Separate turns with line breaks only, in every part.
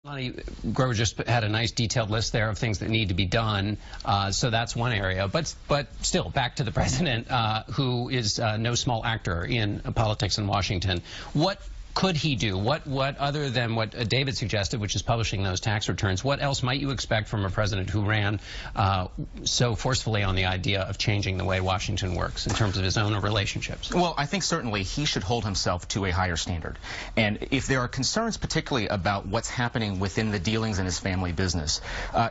Lanhee, Grover just had a nice detailed list there of things that need to be done, so that's one area. But still, back to the president, who is no small actor in politics in Washington. What could he do? What other than what David suggested, which is publishing those tax returns, what else might you expect from a president who ran so forcefully on the idea of changing the way Washington works in terms of his own relationships?
Well, I think certainly he should hold himself to a higher standard. And if there are concerns particularly about what's happening within the dealings in his family business,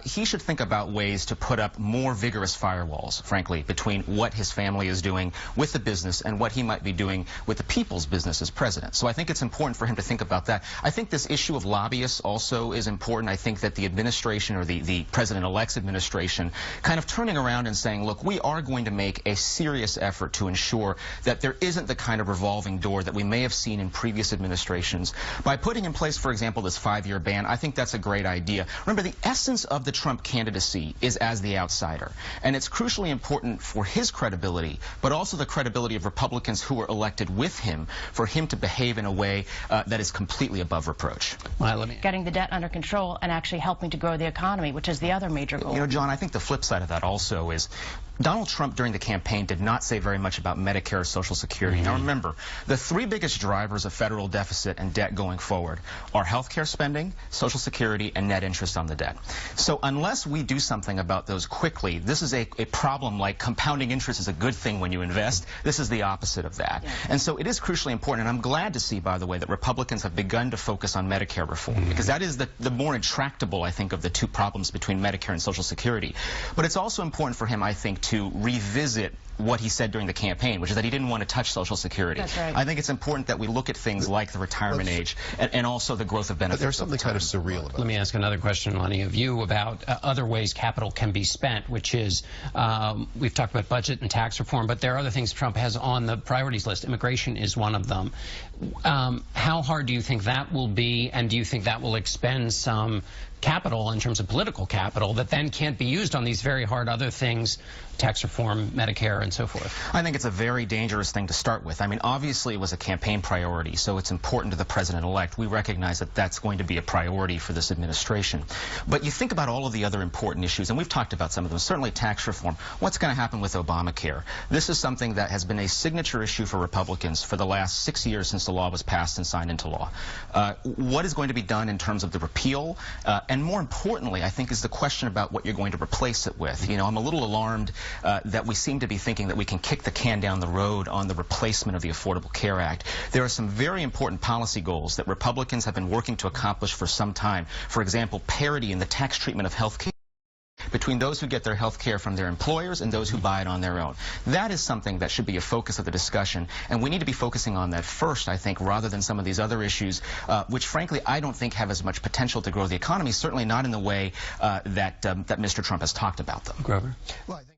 he should think about ways to put up more vigorous firewalls, frankly, between what his family is doing with the business and what he might be doing with the people's business as president. So I think it's important for him to think about that. I think this issue of lobbyists also is important. I think that the administration, or the president-elect's administration, kind of turning around and saying, look, we are going to make a serious effort to ensure that there isn't the kind of revolving door that we may have seen in previous administrations. By putting in place, for example, this 5-year ban, I think that's a great idea. Remember, the essence of the Trump candidacy is as the outsider. And it's crucially important for his credibility, but also the credibility of Republicans who were elected with him, for him to behave in a way that is completely above reproach.
Well, getting the debt under control and actually helping to grow the economy, which is the other major goal.
You know, John, I think the flip side of that also is Donald Trump during the campaign did not say very much about Medicare or Social Security. Now remember, the 3 biggest drivers of federal deficit and debt going forward are health care spending, Social Security, and net interest on the debt. So unless we do something about those quickly, this is a problem like compounding interest is a good thing when you invest. This is the opposite of that. Yeah. And so it is crucially important, and I'm glad to see, by the way, that Republicans have begun to focus on Medicare reform, because that is the more intractable, I think, of the 2 problems between Medicare and Social Security. But it's also important for him, I think, to revisit what he said during the campaign, which is that he didn't want to touch Social Security.
That's right.
I think it's important that we look at things like the retirement age and also the growth of benefits.
But there's something kind of surreal about it.
Let me ask another question, Lanhee, of you about other ways capital can be spent, which is, we've talked about budget and tax reform, but there are other things Trump has on the priorities list. Immigration is one of them. How hard do you think that will be, and do you think that will expend some capital in terms of political capital that then can't be used on these very hard other things, tax reform, Medicare, and so forth?
I think it's a very dangerous thing to start with. I mean, obviously it was a campaign priority, so it's important to the president-elect. We recognize that that's going to be a priority for this administration. But you think about all of the other important issues, and we've talked about some of them, certainly tax reform. What's going to happen with Obamacare? This is something that has been a signature issue for Republicans for the last 6 years since the law was passed and signed into law. What is going to be done in terms of the repeal? And more importantly, I think, is the question about what you're going to replace it with. You know, I'm a little alarmed that we seem to be thinking that we can kick the can down the road on the replacement of the Affordable Care Act. There are some very important policy goals that Republicans have been working to accomplish for some time. For example, parity in the tax treatment of health care between those who get their health care from their employers and those who buy it on their own. That is something that should be a focus of the discussion, and we need to be focusing on that first, I think, rather than some of these other issues, which frankly I don't think have as much potential to grow the economy, certainly not in the way that Mr. Trump has talked about them.
Grover?
Well, I think